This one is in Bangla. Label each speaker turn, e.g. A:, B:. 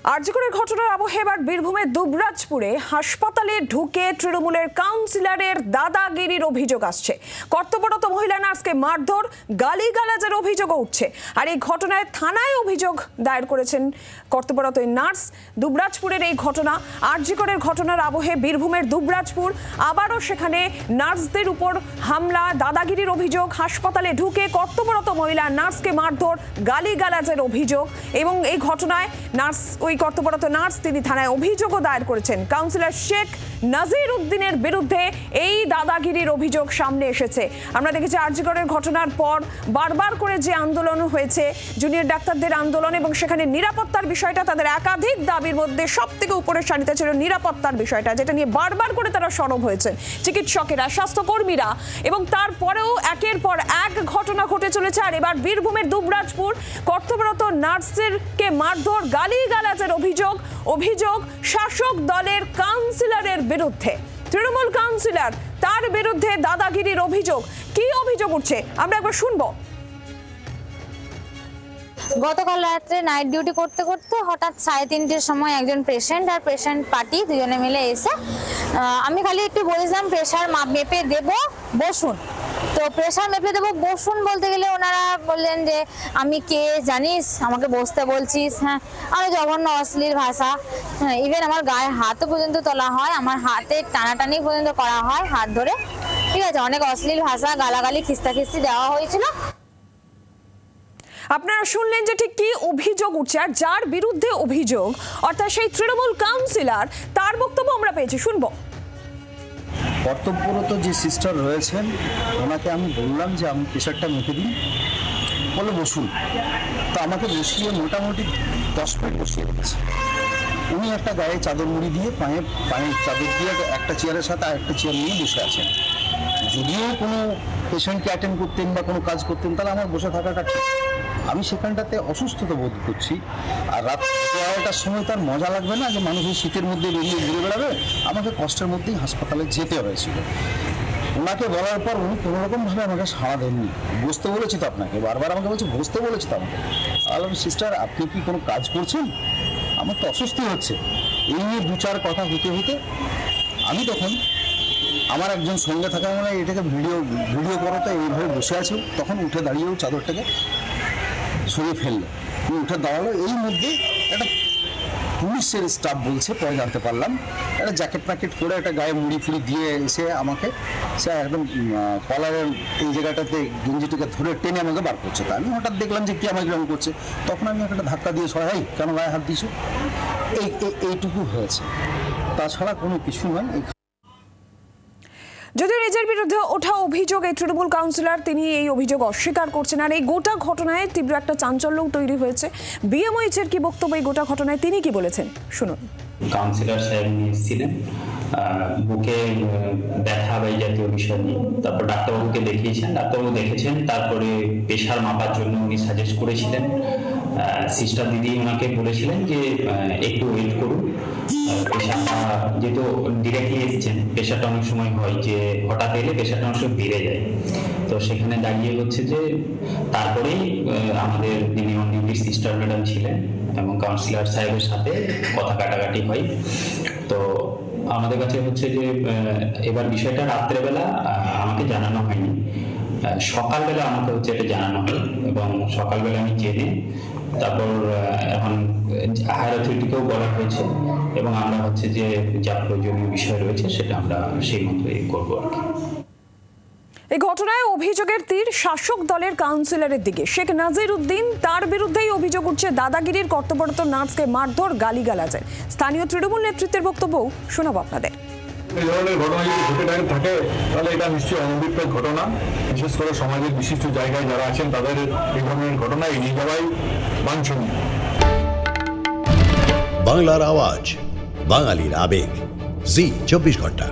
A: আরজিকরের ঘটনার আবহে এবার বীরভূমের দুবরাজপুরে হাসপাতালে ঢুকে তৃণমূলের কাউন্সিলরের দাদাগিরির অভিযোগ আসছে। কর্তব্যরত মহিলা নার্সকে মারধর, গালিগালাজের অভিযোগও উঠছে। আর এই ঘটনায় থানায় অভিযোগ দায়ের করেছেন কর্তব্যরত এই নার্স। দুবরাজপুরের এই ঘটনা, আরজিকরের ঘটনার আবহে বীরভূমের দুবরাজপুর, আবারও সেখানে নার্সদের উপর হামলা, দাদাগিরির অভিযোগ, হাসপাতালে ঢুকে কর্তব্যরত মহিলা নার্সকে মারধর, গালিগালাজের অভিযোগ। এবং এই ঘটনায় ওই কর্তব্যরত নার্স তিনি থানায় অভিযোগও দায়ের করেছেন। কাউন্সিলর শেখ নাজির উদ্দিনের বিরুদ্ধে এই দাদাগিরির অভিযোগ সামনে এসেছে। আমরা দেখেছি আরজিকরের ঘটনার পর বারবার করে যে আন্দোলন হয়েছে, জুনিয়র ডাক্তারদের আন্দোলন, এবং সেখানে নিরাপত্তার বিষয়টা তাদের একাধিক দাবির মধ্যে সব থেকে উপরের সারিতে ছিল নিরাপত্তার বিষয়টা, যেটা নিয়ে বারবার করে তারা সরব হয়েছেন চিকিৎসকেরা, স্বাস্থ্যকর্মীরা। এবং তারপরেও একের পর এক ঘটনা ঘটে চলেছে। আর এবার বীরভূমের দুবরাজপুর, কর্তব্যরত নার্সদেরকে মারধর, গালিগালাজের অভিযোগ শাসক দলের কাউন্সিলরের বিরুদ্ধে। তৃণমূল কাউন্সিলর, তার বিরুদ্ধে দাদাগিরির অভিযোগ। কি অভিযোগ উঠছে আমরা একবার শুনবো।
B: গতকাল রাত্রে নাইট ডিউটি করতে করতে হঠাৎ 3:30টার সময় একজন পেশেন্ট আর পেশেন্ট পার্টি দুজনে মিলে এসে আমি খালি একটু বলেছিলাম প্রেশার মেপে দেব, বসুন। তো প্রেশার মেপে দেবো বসুন বলতে গেলে ওনারা বললেন যে আমি কে জানিস, আমাকে বসতে বলছিস। হ্যাঁ, আরো জঘন্য অশ্লীল ভাষা, ইভেন আমার গায়ে হাতও পর্যন্ত তোলা হয়, আমার হাতে টানাটানি পর্যন্ত করা হয় হাত ধরে। ঠিক আছে, অনেক অশ্লীল ভাষা, গালাগালি, খিস্তাখিস্তি দেওয়া হয়েছিল।
A: আপনারা শুনলেন যে ঠিক কি অভিযোগ উঠছে। আর যার বিরুদ্ধে অভিযোগ, অর্থাৎ সেই তৃণমূল কাউন্সিলর, তার বক্তব্য আমরা পেয়েছি, শুনবো।
C: কর্তব্যরত যে সিস্টার রয়েছেন ওনাকে আমি বললাম যে আমি প্রেশারটা মেপে দিন, বলে বসুন। তো আমাকে বসিয়ে মোটামুটি 10 মিনিট বসিয়ে রেখেছে। উনি একটা গায়ে চাদর মুড়ি দিয়ে পায়ে চাদর দিয়ে একটা চেয়ারের সাথে আর একটা চেয়ার নিয়ে বসে আছেন। যদিও কোনো পেশেন্টকে অ্যাটেন্ড করতেন বা কোনো কাজ করতেন, তাহলে আমার বসে থাকাটা ঠিক। আমি সেখানটাতে অসুস্থতা বোধ করছি। আর রাত 11টার সময় তার মজা লাগবে না যে মানুষ এই শীতের মধ্যে বেরিয়ে ঘুরে বেড়াবে। আমাকে কষ্টের মধ্যেই হাসপাতালে যেতে হয়েছিল। ওনাকে বলার পর উনি কোনোরকমভাবে আমাকে সাড়া দেননি। বসতে বলেছি তো আপনাকে, বারবার আমাকে বলছে বসতে বলেছি তো আমাকে। বললাম সিস্টার আপনি কি কোনো কাজ করছেন? আমার তো অস্বস্তি হচ্ছে। এই নিয়ে 2-4 কথা হতে হতে আমি তখন আমার একজন সঙ্গে থাকা মানে এটাকে ভিডিও করো, তো এইভাবে বসে আছে। তখন উঠে দাঁড়িয়েও চাদরটাকে সরিয়ে ফেললো, উঠে দাঁড়ালো। এই মধ্যে একটা পুলিশের স্টাফ বলছে, পরে জানতে পারলাম, একটা জ্যাকেট প্যাকেট করে একটা গায়ে মুড়ি ফুড়ি দিয়ে এসে আমাকে সে একদম কলারের এই জায়গাটাতে গেঞ্জিটাকে ধরে টেনে আমাকে বার করছে। তা আমি হঠাৎ দেখলাম যে কি আমাকে গ্রাম করছে। তখন আমি একটা ধাক্কা দিয়ে সরাই, কেন গায়ে হাত দিয়েছো, এইটুকু হয়েছে, তাছাড়া কোনো কিছু নয়।
A: যদিও নিজের বিরুদ্ধে ওঠা অভিযোগ, এই তৃণমূল কাউন্সিলর তিনি এই অভিযোগ অস্বীকার করছেন। আর এই গোটা ঘটনায় তীব্র একটা চাঞ্চল্যও তৈরি হয়েছে। বিএমওইচের কি বক্তব্য এই গোটা ঘটনায়, তিনি কি বলেছেন শুনুন।
D: কাউন্সিলর সাহেব এসেছিলেন বুকে ব্যথা বা এই জাতীয় বিষয় নিয়ে, তারপর ডাক্তারবাবুকে দেখিয়েছেন, ডাক্তারবাবু দেখেছেন, তারপরে প্রেশার মাপার জন্য উনি সাজেস্ট করেছিলেন। সিস্টার দিদি ওনাকে বলেছিলেন যে একটু ওয়েট করুন, প্রেশারটা যেহেতু ডিরেক্টলি এসেছেন, প্রেশারটা অনেক সময় হয় যে হঠাৎ এলে প্রেশারটা অনেক সময় বেড়ে যায়। তো সেখানে দাঁড়িয়ে হচ্ছে যে তারপরেই আমাদের যিনি অন ডিউটি সিস্টার ম্যাডাম ছিলেন এবং কাউন্সিলর সাহেবের সাথে কথা কাটাকাটি হয়। তো আমাদের কাছে হচ্ছে যে এবার বিষয়টা রাত্রেবেলা আমাকে জানানো হয়নি, সকালবেলা আমাকে হচ্ছে এটা জানানো হয় এবং সকালবেলা আমি জেনে তারপর এখন হায়ার অথরিটিকেও বলা হয়েছে এবং আমরা হচ্ছে যে যা প্রয়োজনীয় বিষয় রয়েছে সেটা আমরা সেই মতোই করবো আর কি।
A: এই ঘটনায় অভিযোগের তীর শাসক দলের কাউন্সিলরের দিকে। শেখ নাজির উদ্দিন, তার বিরুদ্ধেই অভিযোগ উঠছে দাদাগিরির, কর্তব্যরত নার্সকে মারধর, গালিগালাজের। স্থানীয় তৃণমূল নেতৃত্বের বক্তব্যও শোনাবো আপনাদের।
E: এই ধরনের ঘটনা যদি ঘটে থাকে তাহলে এটা নিশ্চয়ই অনভিপ্রেত ঘটনা। বিশেষ করে সমাজের বিশিষ্ট জায়গায় যারা আছেন তাদের এই ধরনের ঘটনা এড়িয়ে যাওয়াই বাঞ্ছনীয়।
F: বাংলার আওয়াজ, বাঙালির আবেগ, জি 24 ঘন্টা।